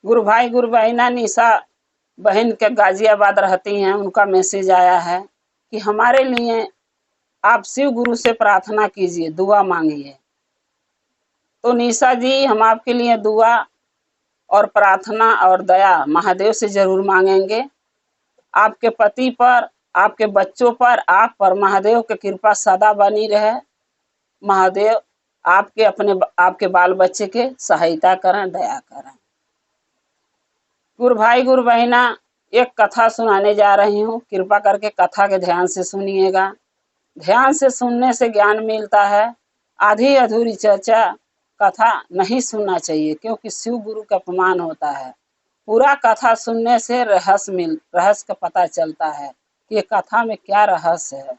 गुरु भाई गुरु बहिना निशा बहन के गाजियाबाद रहती हैं, उनका मैसेज आया है कि हमारे लिए आप शिव गुरु से प्रार्थना कीजिए, दुआ मांगिए। तो निशा जी, हम आपके लिए दुआ और प्रार्थना और दया महादेव से जरूर मांगेंगे। आपके पति पर, आपके बच्चों पर, आप पर महादेव की कृपा सदा बनी रहे। महादेव आपके बाल बच्चे के सहायता करें, दया करें। गुरु भाई गुरु बहिना, एक कथा सुनाने जा रही हूँ, कृपा करके कथा के ध्यान से सुनिएगा। ध्यान से सुनने से ज्ञान मिलता है। आधी अधूरी चर्चा कथा नहीं सुनना चाहिए, क्योंकि शिव गुरु का अपमान होता है। पूरा कथा सुनने से रहस्य का पता चलता है कि ये कथा में क्या रहस्य है।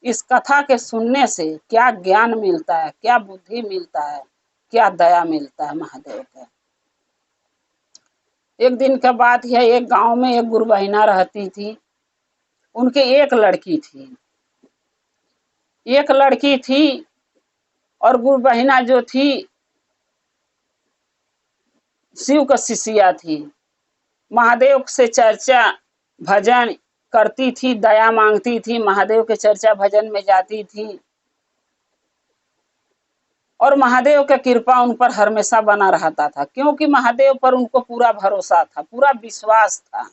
इस कथा के सुनने से क्या ज्ञान मिलता है, क्या बुद्धि मिलता है, क्या दया मिलता है महादेव का। एक दिन का बात है, एक गांव में एक गुरु बहिना रहती थी। उनके एक लड़की थी और गुरु बहिना जो थी शिव का शिष्या थी। महादेव से चर्चा भजन करती थी, दया मांगती थी, महादेव के चर्चा भजन में जाती थी और महादेव का कृपा उन पर हमेशा बना रहता था, क्योंकि महादेव पर उनको पूरा भरोसा था, पूरा विश्वास था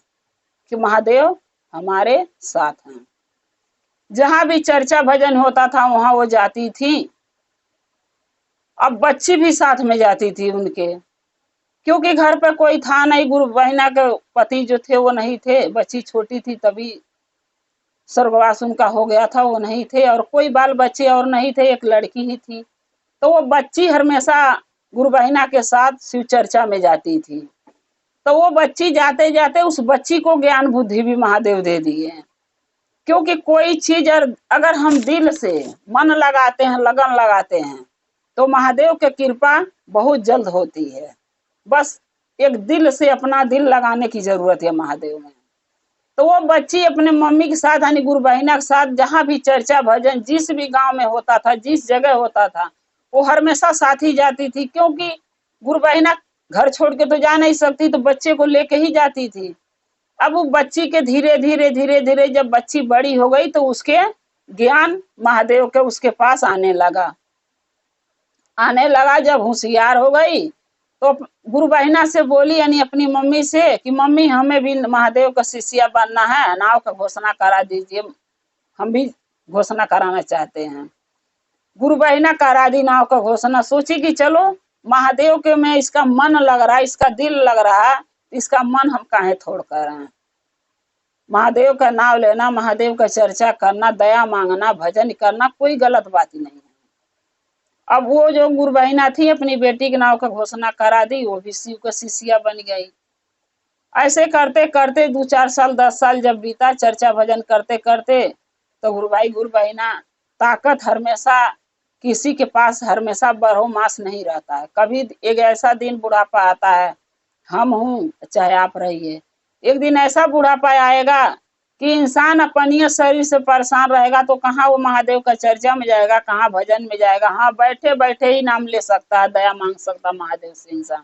कि महादेव हमारे साथ हैं। जहां भी चर्चा भजन होता था वहां वो जाती थी। अब बच्ची भी साथ में जाती थी उनके, क्योंकि घर पे कोई था नहीं। गुरु बहिना के पति जो थे वो नहीं थे, बच्ची छोटी थी, तभी स्वर्गवास उनका हो गया था, वो नहीं थे और कोई बाल बच्चे और नहीं थे, एक लड़की ही थी। तो वो बच्ची हमेशा गुरु बहिना के साथ शिव चर्चा में जाती थी। तो वो बच्ची जाते जाते उस बच्ची को ज्ञान बुद्धि भी महादेव दे दिए, क्योंकि कोई चीज अगर हम दिल से मन लगाते हैं, लगन लगाते हैं, तो महादेव की कृपा बहुत जल्द होती है। बस एक दिल से अपना दिल लगाने की जरूरत है महादेव में। तो वो बच्ची अपने मम्मी के साथ यानी गुरु बहिना के साथ जहां भी चर्चा भजन जिस भी गांव में होता था, जिस जगह होता था, वो हमेशा साथ ही जाती थी, क्योंकि गुरु बहिना घर छोड़ के तो जा नहीं सकती, तो बच्चे को लेके ही जाती थी। अब वो बच्ची के धीरे धीरे जब बच्ची बड़ी हो गई तो उसके ज्ञान महादेव के उसके पास आने लगा। जब होशियार हो गई तो गुरु बहिना से बोली, यानी अपनी मम्मी से, कि मम्मी हमें भी महादेव का शिष्या बनना है, नाव का घोषणा करा दीजिए, हम भी घोषणा कराना चाहते हैं। गुरु बहिना करा दी नाव का घोषणा। सोची कि चलो महादेव के में इसका मन लग रहा है, इसका दिल लग रहा है, इसका मन हम काहे छोड़ कर रहे हैं। महादेव का नाम लेना, महादेव का चर्चा करना, दया मांगना, भजन करना कोई गलत बात नहीं है। अब वो जो गुरु बहिना थी अपनी बेटी के नाम का घोषणा करा दी, वो भी शिव का शिष्या बन गई। ऐसे करते करते 2-4 साल 10 साल जब बीता, चर्चा भजन करते करते, तो गुरु भाई गुरु बहिना ताकत हमेशा किसी के पास हमेशा बरहो मास नहीं रहता है। कभी एक ऐसा दिन बुढ़ापा आता है, हम हूँ चाहे आप रहिए, एक दिन ऐसा बुढ़ापा आएगा कि इंसान अपनी शरीर से परेशान रहेगा, तो कहाँ वो महादेव का चर्चा में जाएगा, कहाँ भजन में जाएगा। हाँ, बैठे बैठे ही नाम ले सकता है, दया मांग सकता महादेव से इंसान।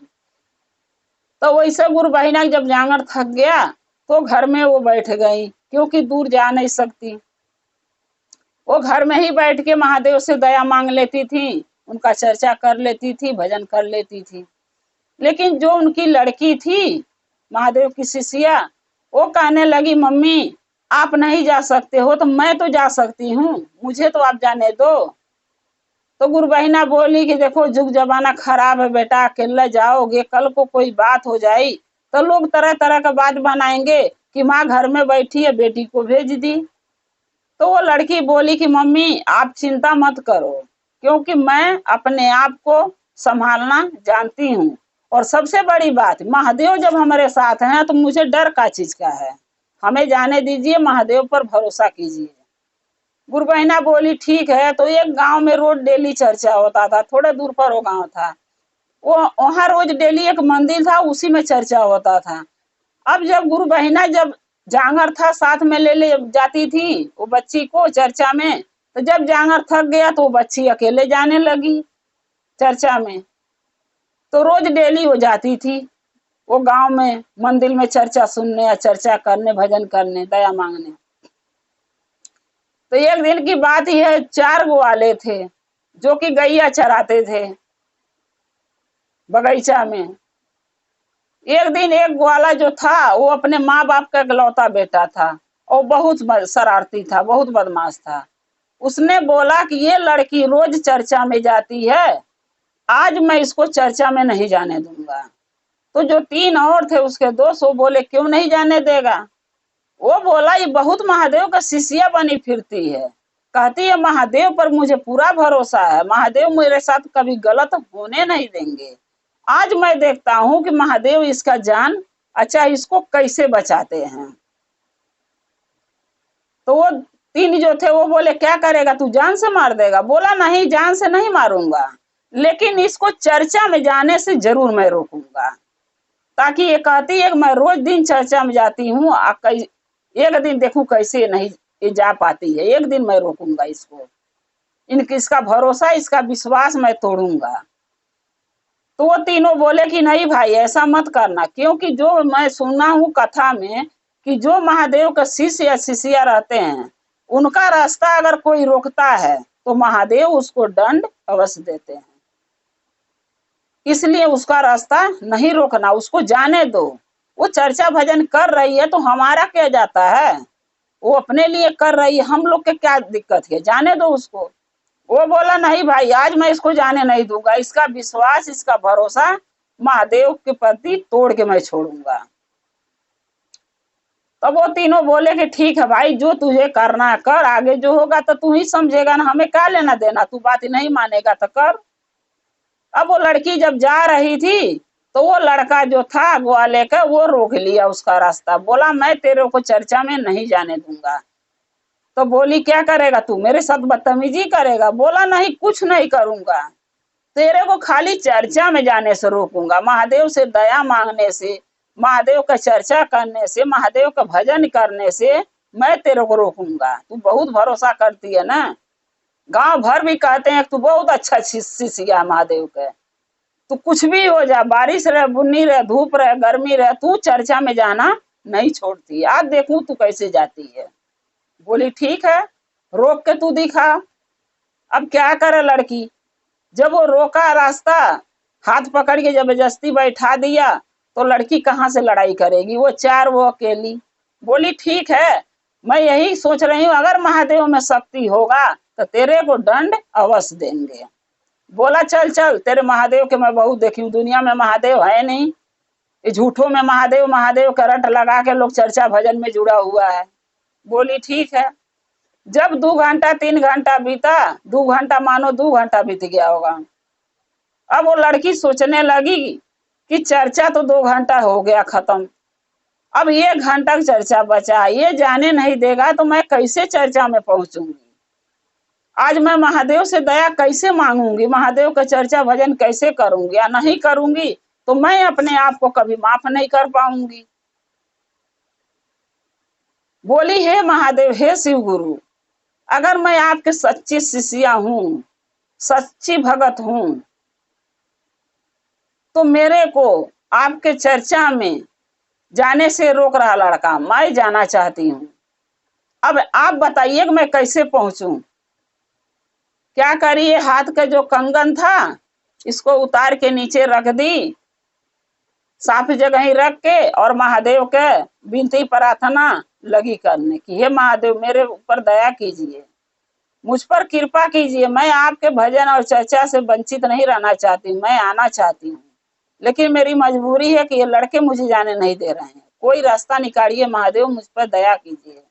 तो वैसे गुरु बहिना जब जांगर थक गया तो घर में वो बैठ गई, क्योंकि दूर जा नहीं सकती। वो घर में ही बैठ के महादेव से दया मांग लेती थी, उनका चर्चा कर लेती थी, भजन कर लेती थी। लेकिन जो उनकी लड़की थी महादेव की शिष्या, वो कहने लगी, मम्मी आप नहीं जा सकते हो तो मैं तो जा सकती हूँ, मुझे तो आप जाने दो। तो गुरु बहिना बोली कि देखो जुग जमाना खराब है बेटा, अकेले जाओगे, कल को कोई बात हो जाए तो लोग तरह तरह का बात बनाएंगे कि माँ घर में बैठी है, बेटी को भेज दी। तो वो लड़की बोली कि मम्मी आप चिंता मत करो, क्योंकि मैं अपने आप को संभालना जानती हूँ, और सबसे बड़ी बात, महादेव जब हमारे साथ हैं तो मुझे डर का चीज का है, हमें जाने दीजिए, महादेव पर भरोसा कीजिए। गुरु बहिना बोली ठीक है। तो एक गांव में रोज डेली चर्चा होता था, थोड़े दूर पर वो गांव था, वो वहां रोज डेली एक मंदिर था, उसी में चर्चा होता था। अब जब गुरु बहिना जब जांगर था साथ में ले जाती थी वो बच्ची को चर्चा में, तो जब जांगर थक गया तो वो बच्ची अकेले जाने लगी चर्चा में। तो रोज डेली हो जाती थी। वो गांव में मंदिर में चर्चा सुनने या चर्चा करने, भजन करने, दया मांगने। तो एक दिन की बात ही है, 4 ग्वाले थे जो कि गैया चराते थे बगीचा में। एक दिन एक ग्वाला जो था वो अपने माँ बाप का इकलौता बेटा था और बहुत शरारती था, बहुत बदमाश था। उसने बोला कि ये लड़की रोज चर्चा में जाती है, आज मैं इसको चर्चा में नहीं जाने दूंगा। तो जो 3 और थे उसके दोस्त, वो बोले क्यों नहीं जाने देगा? वो बोला ये बहुत महादेव का शिष्या बनी फिरती है, कहती है महादेव पर मुझे पूरा भरोसा है, महादेव मेरे साथ कभी गलत होने नहीं देंगे। आज मैं देखता हूँ कि महादेव इसका जान, अच्छा इसको कैसे बचाते हैं। तो वो 3 जो थे वो बोले क्या करेगा, तू जान से मार देगा? बोला नहीं, जान से नहीं मारूंगा, लेकिन इसको चर्चा में जाने से जरूर मैं रोकूंगा। ताकि ये कहती है कि मैं रोज दिन चर्चा में जाती हूँ, एक दिन देखूं कैसे नहीं ये जा पाती है, एक दिन मैं रोकूंगा इसको, इसका भरोसा, इसका विश्वास मैं तोड़ूंगा। तो वो तीनों बोले कि नहीं भाई ऐसा मत करना, क्योंकि जो मैं सुना हूँ कथा में कि जो महादेव का शिष्य या शिष्या रहते हैं उनका रास्ता अगर कोई रोकता है तो महादेव उसको दंड अवश्य देते हैं। इसलिए उसका रास्ता नहीं रोकना, उसको जाने दो। वो चर्चा भजन कर रही है तो हमारा क्या जाता है, वो अपने लिए कर रही है, हम लोग के क्या दिक्कत है, जाने दो उसको। वो बोला नहीं भाई आज मैं इसको जाने नहीं दूंगा, इसका विश्वास, इसका भरोसा महादेव के प्रति तोड़ के मैं छोड़ूंगा। तब वो तीनों बोले कि ठीक है भाई, जो तुझे करना कर, आगे जो होगा तो तू ही समझेगा ना, हमें क्या लेना देना, तू बात ही नहीं मानेगा तो कर। अब वो लड़की जब जा रही थी तो वो लड़का जो था ग्वाले का वो रोक लिया उसका रास्ता, बोला मैं तेरे को चर्चा में नहीं जाने दूंगा। तो बोली क्या करेगा तू, मेरे साथ बदतमीजी करेगा? बोला नहीं कुछ नहीं करूंगा, तेरे को खाली चर्चा में जाने से रोकूंगा, महादेव से दया मांगने से, महादेव का चर्चा करने से, महादेव का भजन करने से मैं तेरे को रोकूंगा। तू बहुत भरोसा करती है ना, गांव भर भी कहते हैं तू बहुत अच्छा शिष्य महादेव के, तू कुछ भी हो जा, बारिश रहे, बुन्नी रहे, धूप रहे, गर्मी रहे, तू चर्चा में जाना नहीं छोड़ती, आज देखूं तू कैसे जाती है। बोली ठीक है, रोक के तू दिखा। अब क्या करे लड़की, जब वो रोका रास्ता, हाथ पकड़ के जबरदस्ती बैठा दिया, तो लड़की कहाँ से लड़ाई करेगी, वो 4 वो अकेली। बोली ठीक है, मैं यही सोच रही हूँ अगर महादेव में शक्ति होगा तो तेरे को दंड अवश्य देंगे। बोला चल चल, तेरे महादेव के मैं बहुत देखी हूँ, दुनिया में महादेव है नहीं, ये झूठों में महादेव महादेव का रट लगा के लोग चर्चा भजन में जुड़ा हुआ है। बोली ठीक है। जब 2 घंटा 3 घंटा बीता, 2 घंटा मानो 2 घंटा बीत गया होगा। अब वो लड़की सोचने लगी कि चर्चा तो 2 घंटा हो गया खत्म, अब 1 घंटा चर्चा बचा, ये जाने नहीं देगा तो मैं कैसे चर्चा में पहुंचूंगी, आज मैं महादेव से दया कैसे मांगूंगी, महादेव का चर्चा भजन कैसे करूंगी, या नहीं करूंगी तो मैं अपने आप को कभी माफ नहीं कर पाऊंगी। बोली हे महादेव, हे शिव गुरु, अगर मैं आपके सच्ची शिष्या हूं, सच्ची भगत हूं, तो मेरे को आपके चर्चा में जाने से रोक रहा लड़का, मैं जाना चाहती हूँ। अब आप बताइए कि मैं कैसे पहुंचूं, क्या करिए? हाथ का जो कंगन था इसको उतार के नीचे रख दी, साफ जगह ही रख के, और महादेव के विनती प्रार्थना लगी करने की, हे महादेव मेरे ऊपर दया कीजिए, मुझ पर कृपा कीजिए, मैं आपके भजन और चर्चा से वंचित नहीं रहना चाहती, मैं आना चाहती हूँ, लेकिन मेरी मजबूरी है कि ये लड़के मुझे जाने नहीं दे रहे हैं, कोई रास्ता निकालिए महादेव, मुझ पर दया कीजिए।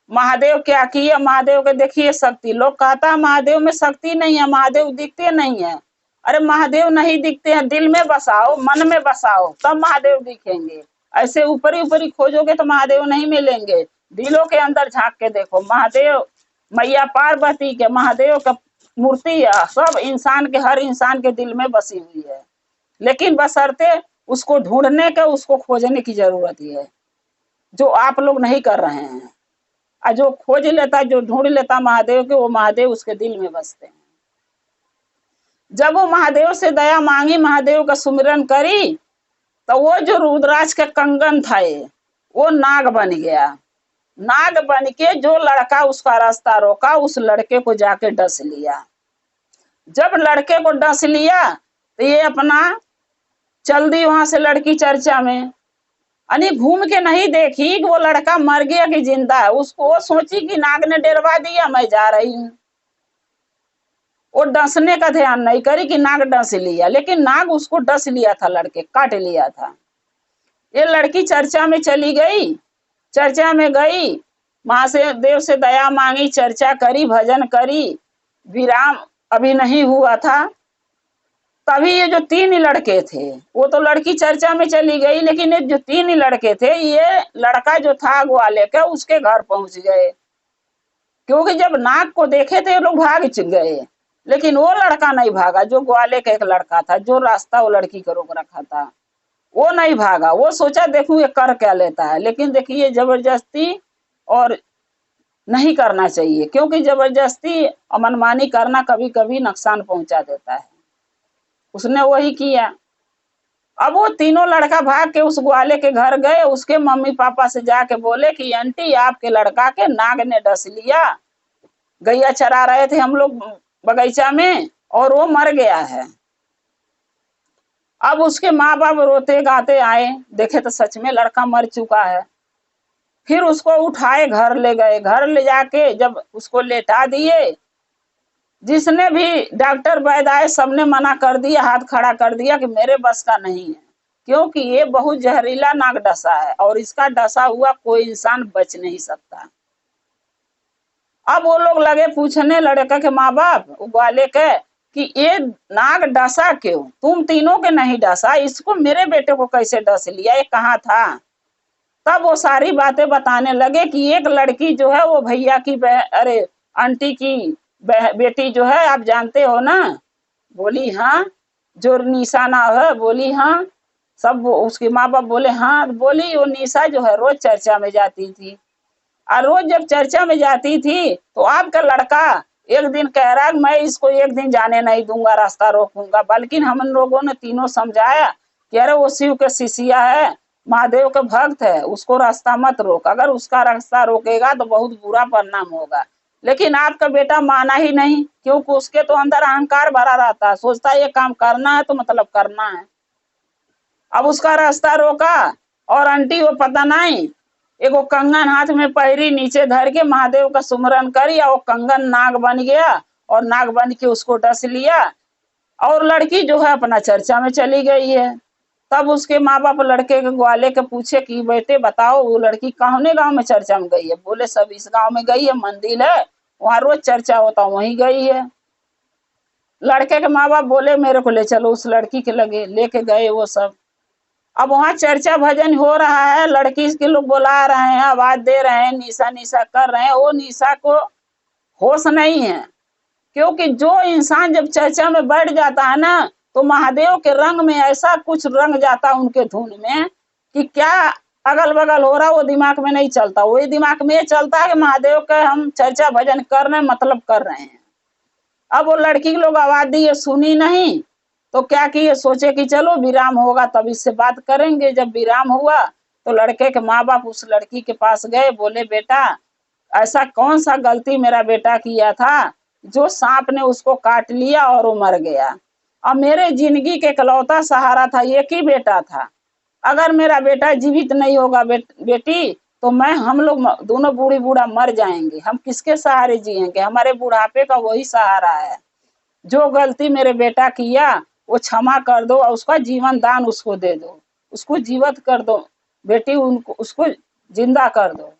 महादेव क्या किए, महादेव के देखिए शक्ति, लोग कहता है महादेव में शक्ति नहीं है, महादेव दिखते नहीं है। अरे महादेव नहीं दिखते हैं, दिल में बसाओ, मन में बसाओ, तब महादेव दिखेंगे। ऐसे ऊपरी ऊपरी खोजोगे तो महादेव नहीं मिलेंगे, दिलों के अंदर झांक के देखो, महादेव, मैया पार्वती के, महादेव का मूर्ति सब इंसान के, हर इंसान के दिल में बसी हुई है, लेकिन बशर्ते उसको ढूंढने के, उसको खोजने की जरूरत है, जो आप लोग नहीं कर रहे हैं। और जो खोज लेता, जो ढूंढ लेता महादेव के, वो महादेव उसके दिल में बसते हैं। जब वो महादेव से दया मांगी, महादेव का सुमिरन करी, तो वो जो रुद्राक्ष का कंगन था ये, वो नाग बन गया। नाग बन के जो लड़का उसका रास्ता रोका, उस लड़के को जाके डस लिया। जब लड़के को डस लिया तो ये अपना चल दी वहां से लड़की चर्चा में। यानी घूम के नहीं देखी कि वो लड़का मर गया कि जिंदा है, उसको वो सोची कि नाग ने डरवा दिया, मैं जा रही हूँ। वो डसने का ध्यान नहीं करी कि नाग डस लिया, लेकिन नाग उसको डस लिया था, लड़के काट लिया था। ये लड़की चर्चा में चली गई, चर्चा में गई, महादेव से दया मांगी, चर्चा करी, भजन करी, विराम अभी नहीं हुआ था। तभी ये जो 3 लड़के थे, वो तो लड़की चर्चा में चली गई, लेकिन ये जो 3 लड़के थे, ये लड़का जो था ग्वाले का, उसके घर पहुंच गए। क्योंकि जब नाग को देखे थे, लोग भाग गए, लेकिन वो लड़का नहीं भागा। जो ग्वाले का एक लड़का था, जो रास्ता वो लड़की को रोक रखा था, वो नहीं भागा। वो सोचा देखूं ये कर क्या लेता है। लेकिन देखिए, जबरदस्ती और नहीं करना चाहिए, क्योंकि जबरदस्ती और मनमानी करना कभी कभी नुकसान पहुंचा देता है। उसने वही किया। अब वो तीनों लड़का भाग के उस ग्वाले के घर गए, उसके मम्मी पापा से जाके बोले कि आंटी, आपके लड़का के नाग ने डस लिया, गैया चरा रहे थे हम लोग बगीचा में, और वो मर गया है। अब उसके माँ बाप रोते गाते आए, देखे तो सच में लड़का मर चुका है। फिर उसको उठाए घर ले गए। घर ले जाके जब उसको लेटा दिए, जिसने भी डॉक्टर वैद्य आए, सबने मना कर दिया, हाथ खड़ा कर दिया कि मेरे बस का नहीं है, क्योंकि ये बहुत जहरीला नाग डसा है और इसका डसा हुआ कोई इंसान बच नहीं सकता। अब वो लोग लगे पूछने, लड़का के माँ बाप ग्वाले के, कि ये नाग डसा क्यों, तुम तीनों के नहीं डसा, इसको मेरे बेटे को कैसे डस लिया, ये कहाँ था। तब वो सारी बातें बताने लगे कि एक लड़की जो है वो भैया की अरे आंटी की बेटी जो है, आप जानते हो ना। बोली हाँ। जो निशा ना है, बोली हाँ। सब उसके माँ बाप बोले हाँ। बोली वो निशा जो है रोज चर्चा में जाती थी, और रोज जब चर्चा में जाती थी तो आपका लड़का एक दिन कह रहा है मैं इसको एक दिन जाने नहीं दूंगा, रास्ता रोकूंगा। बल्कि हम लोगों ने तीनों समझाया कि अरे वो शिव के शिष्या है, महादेव के भक्त है, उसको रास्ता मत रोक, अगर उसका रास्ता रोकेगा तो बहुत बुरा परिणाम होगा। लेकिन आपका बेटा माना ही नहीं, क्योंकि उसके तो अंदर अहंकार भरा रहता है, सोचता है ये काम करना है तो मतलब करना है। अब उसका रास्ता रोका, और आंटी वो पता नहीं एगो कंगन हाथ में पहरी, नीचे धर के महादेव का सुमरन करी, और वो कंगन नाग बन गया, और नाग बन के उसको डस लिया, और लड़की जो है अपना चर्चा में चली गई है। तब उसके माँ बाप लड़के के ग्वाले के पूछे कि बेटे बताओ, वो लड़की कौने गांव में चर्चा में गई है। बोले सब इस गांव में गई है, मंदिर है वहां रोज चर्चा होता, वहीं गई है। लड़के के माँ बाप बोले मेरे को ले चलो उस लड़की के लगे, लेके गए वो सब। अब वहां चर्चा भजन हो रहा है, लड़की के लोग बुला रहे हैं, आवाज दे रहे हैं, निशा निशा कर रहे हैं। वो निशा को होश नहीं है, क्योंकि जो इंसान जब चर्चा में बैठ जाता है ना, तो महादेव के रंग में ऐसा कुछ रंग जाता है उनके धुन में कि क्या अगल बगल हो रहा वो दिमाग में नहीं चलता। वही दिमाग में चलता है कि महादेव के हम चर्चा भजन कर रहे हैं, मतलब कर रहे हैं। अब वो लड़की के लोग आवाज दी, सुनी नहीं, तो क्या किए, सोचे कि चलो विराम होगा तब इससे बात करेंगे। जब विराम हुआ तो लड़के के माँ बाप उस लड़की के पास गए, बोले बेटा ऐसा कौन सा गलती मेरा बेटा किया था जो सांप ने उसको काट लिया और वो मर गया। अब मेरे जिंदगी के इकलौता सहारा था, एक ही बेटा था। अगर मेरा बेटा जीवित नहीं होगा बेटी, तो हम लोग दोनों बूढ़ी बूढ़ा मर जाएंगे। हम किसके सहारे जिएंगे, हमारे बुढ़ापे का वही सहारा है। जो गलती मेरे बेटा किया वो क्षमा कर दो, और उसका जीवन दान उसको दे दो, उसको जीवित कर दो बेटी, उनको उसको जिंदा कर दो।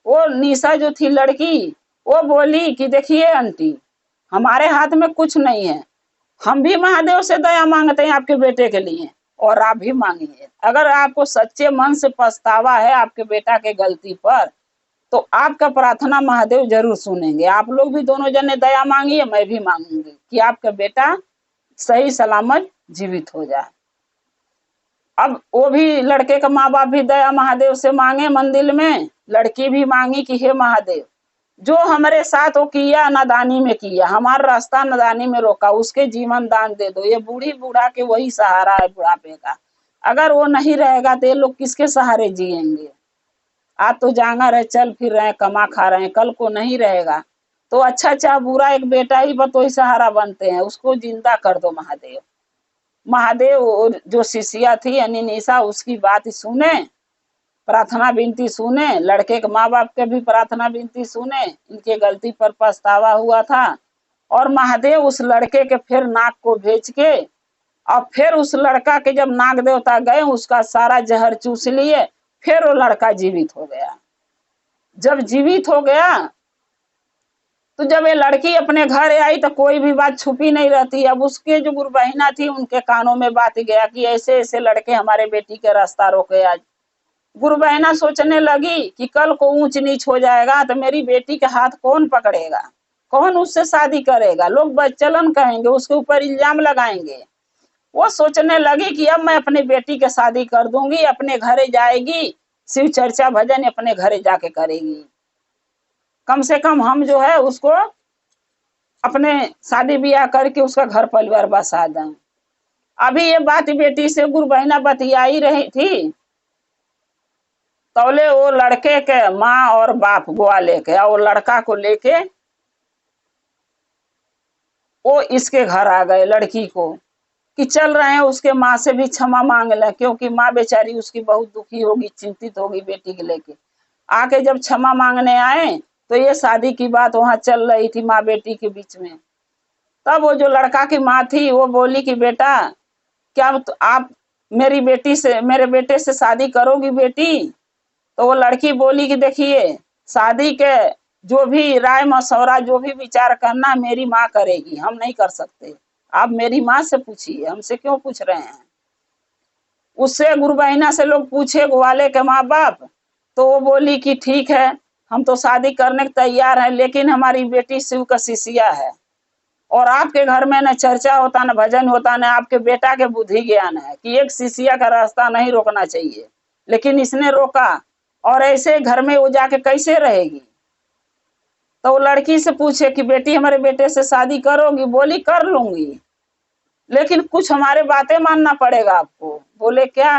वो निशा जो थी लड़की, वो बोली कि देखिए आंटी, हमारे हाथ में कुछ नहीं है, हम भी महादेव से दया मांगते हैं आपके बेटे के लिए, और आप भी मांगिए। अगर आपको सच्चे मन से पछतावा है आपके बेटा के गलती पर, तो आपका प्रार्थना महादेव जरूर सुनेंगे। आप लोग भी दोनों जने दया मांगिए, मैं भी मांगूंगी कि आपका बेटा सही सलामत जीवित हो जाए। अब वो भी लड़के का माँ बाप भी दया महादेव से मांगे मंदिर में, लड़की भी मांगी कि हे महादेव, जो हमारे साथ वो किया नादानी में किया, हमारा रास्ता नादानी में रोका, उसके जीवन दान दे दो। ये बूढ़ी बूढ़ा के वही सहारा है बुढ़ापे का। अगर वो नहीं रहेगा तो ये लोग किसके सहारे जिएंगे? आज तो जांगर है, चल फिर रहे हैं, कमा खा रहे हैं, कल को नहीं रहेगा तो अच्छा चाहे बुरा एक बेटा ही बतोई सहारा बनते हैं, उसको जिंदा कर दो महादेव। महादेव जो शिष्या थी यानी निशा, उसकी बात सुने, प्रार्थना विनती सुने, लड़के के माँ बाप के भी प्रार्थना विनती सुने, इनके गलती पर पछतावा हुआ था और महादेव उस लड़के के फिर नाक को भेज के और फिर उस लड़का के जब नाग देवता गए उसका सारा जहर चूस लिए, फिर वो लड़का जीवित हो गया। जब जीवित हो गया तो जब ये लड़की अपने घर आई तो कोई भी बात छुपी नहीं रहती। अब उसके जो गुरु बहिना थी उनके कानों में बात गया कि ऐसे ऐसे लड़के हमारे बेटी के रास्ता रोके। आज गुरु बहना सोचने लगी कि कल को ऊंच नीच हो जाएगा तो मेरी बेटी के हाथ कौन पकड़ेगा, कौन उससे शादी करेगा, लोग बच्चलन कहेंगे, उसके ऊपर इल्जाम लगाएंगे। वो सोचने लगी कि अब मैं अपनी बेटी के शादी कर दूंगी, अपने घरे जाएगी, शिव चर्चा भजन अपने घरे जाके करेगी, कम से कम हम जो है उसको अपने शादी ब्याह करके उसका घर परिवार बसा दें। अभी ये बात बेटी से गुरु बहना बतियाई रही थी, तौले वो लड़के के माँ और बाप गोवा लेके और वो लड़का को लेके वो इसके घर आ गए लड़की को कि चल रहे हैं उसके माँ से भी क्षमा मांग ले, क्योंकि माँ बेचारी उसकी बहुत दुखी होगी, चिंतित होगी बेटी के लेके। आके जब क्षमा मांगने आए तो ये शादी की बात वहां चल रही थी माँ बेटी के बीच में। तब वो जो लड़का की माँ थी वो बोली कि बेटा क्या तो आप मेरी बेटी से, मेरे बेटे से शादी करोगी बेटी? तो वो लड़की बोली कि देखिए शादी के जो भी राय मशवरा जो भी विचार करना मेरी माँ करेगी, हम नहीं कर सकते, आप मेरी माँ से पूछिए, हमसे क्यों पूछ रहे हैं। उससे गुरु बहिना से लोग पूछे ग्वाले के माँ बाप, तो वो बोली कि ठीक है हम तो शादी करने के तैयार हैं, लेकिन हमारी बेटी शिव का शिष्या है और आपके घर में न चर्चा होता न भजन होता, न आपके बेटा के बुद्धि ज्ञान है कि एक शिष्या का रास्ता नहीं रोकना चाहिए, लेकिन इसने रोका और ऐसे घर में वो जाके कैसे रहेगी। तो वो लड़की से पूछे कि बेटी हमारे बेटे से शादी करोगी? बोली कर लूंगी, लेकिन कुछ हमारे बातें मानना पड़ेगा आपको। बोले क्या?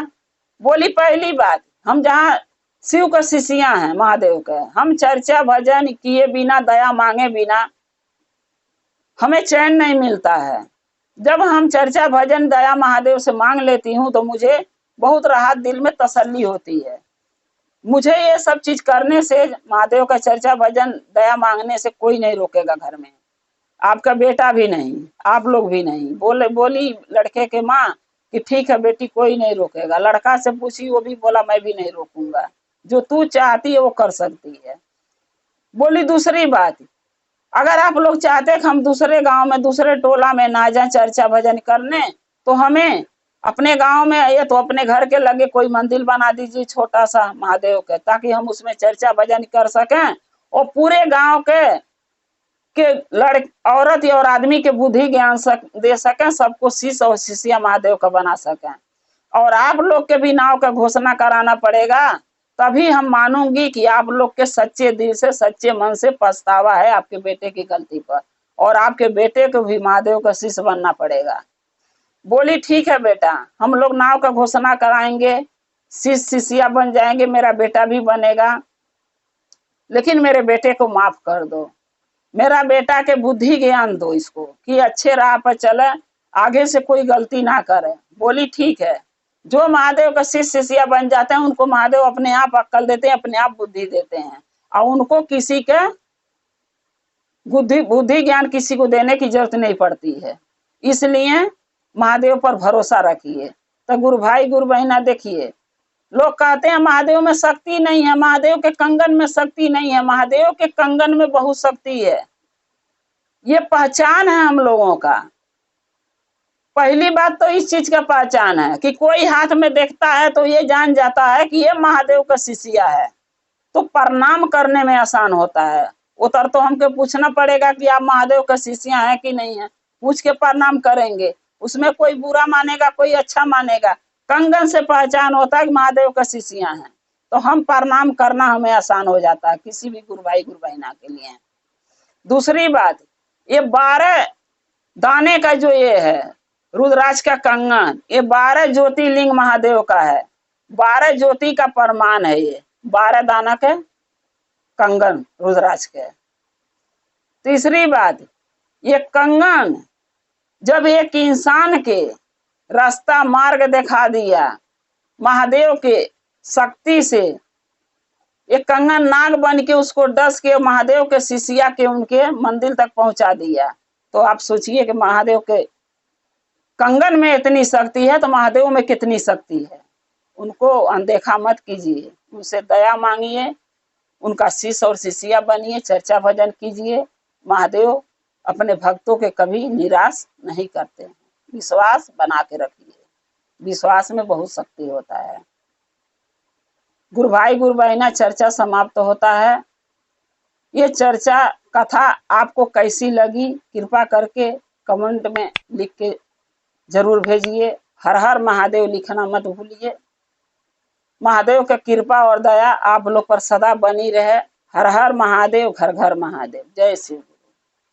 बोली पहली बात, हम जहाँ शिव का शिष्या हैं महादेव के, हम चर्चा भजन किए बिना, दया मांगे बिना हमें चैन नहीं मिलता है। जब हम चर्चा भजन दया महादेव से मांग लेती हूँ तो मुझे बहुत राहत, दिल में तसल्ली होती है। मुझे ये सब चीज करने से, महादेव का चर्चा भजन दया मांगने से कोई नहीं रोकेगा घर में, आपका बेटा भी नहीं, आप लोग भी नहीं। बोली लड़के के माँ कि ठीक है बेटी कोई नहीं रोकेगा। लड़का से पूछी, वो भी बोला मैं भी नहीं रोकूंगा, जो तू चाहती है वो कर सकती है। बोली दूसरी बात, अगर आप लोग चाहते कि हम दूसरे गांव में दूसरे टोला में ना जाए चर्चा भजन करने, तो हमें अपने गांव में ये तो अपने घर के लगे कोई मंदिर बना दीजिए छोटा सा महादेव के, ताकि हम उसमें चर्चा भजन कर सकें और पूरे गांव के औरत और आदमी के बुद्धि ज्ञान दे सकें, सबको शिष्य और शिष्या महादेव का बना सकें। और आप लोग के भी नाव का घोषणा कराना पड़ेगा, तभी हम मानूंगी कि आप लोग के सच्चे दिल से सच्चे मन से पछतावा है आपके बेटे की गलती पर, और आपके बेटे को भी महादेव का शिष्य बनना पड़ेगा। बोली ठीक है बेटा, हम लोग नाव का घोषणा कराएंगे, शिष्य शिष्या बन जाएंगे, मेरा बेटा भी बनेगा, लेकिन मेरे बेटे को माफ कर दो, मेरा बेटा के बुद्धि ज्ञान दो इसको कि अच्छे राह पर चले, आगे से कोई गलती ना करे। बोली ठीक है। जो महादेव का शिष्य शिष्या बन जाते हैं उनको महादेव अपने आप अक्ल देते हैं, अपने आप बुद्धि देते हैं, और उनको किसी के बुद्धि ज्ञान किसी को देने की जरूरत नहीं पड़ती है। इसलिए महादेव पर भरोसा रखिए। तो गुरु भाई गुरु बहना देखिए, लोग कहते हैं महादेव में शक्ति नहीं है, महादेव के कंगन में शक्ति नहीं है। महादेव के कंगन में बहुत शक्ति है, ये पहचान है हम लोगों का। पहली बात तो इस चीज का पहचान है कि कोई हाथ में देखता है तो ये जान जाता है कि ये महादेव का शिष्या है, तो प्रणाम करने में आसान होता है। उतर तो हमको पूछना पड़ेगा कि आप महादेव का शिष्या है कि नहीं है, पूछ के प्रणाम करेंगे, उसमें कोई बुरा मानेगा कोई अच्छा मानेगा। कंगन से पहचान होता है कि महादेव का शिष्या है, तो हम प्रणाम करना हमें आसान हो जाता है किसी भी गुरु भाई गुरु बहना के लिए। दूसरी बात, ये 12 दाने का जो ये है रुद्राक्ष का कंगन, ये 12 ज्योतिर्लिंग महादेव का है, 12 ज्योति का प्रमाण है। ये 12 दाना के कंगन रुद्राक्ष के। तीसरी बात, ये कंगन जब एक इंसान के रास्ता मार्ग दिखा दिया महादेव के शक्ति से, एक कंगन नाग बन के उसको डस के महादेव के शिष्या के उनके मंदिर तक पहुंचा दिया, तो आप सोचिए कि महादेव के कंगन में इतनी शक्ति है तो महादेव में कितनी शक्ति है। उनको अनदेखा मत कीजिए, उनसे दया मांगिए, उनका शिष्य और शिष्या बनिए, चर्चा भजन कीजिए। महादेव अपने भक्तों के कभी निराश नहीं करते हैं। विश्वास बना के रखिए, विश्वास में बहुत शक्ति होता है। गुरु भाई गुरु बहना, चर्चा समाप्त होता है। ये चर्चा कथा आपको कैसी लगी कृपा करके कमेंट में लिख के जरूर भेजिए। हर हर महादेव लिखना मत भूलिए। महादेव की कृपा और दया आप लोग पर सदा बनी रहे। हर हर महादेव, घर घर महादेव। जय शिव।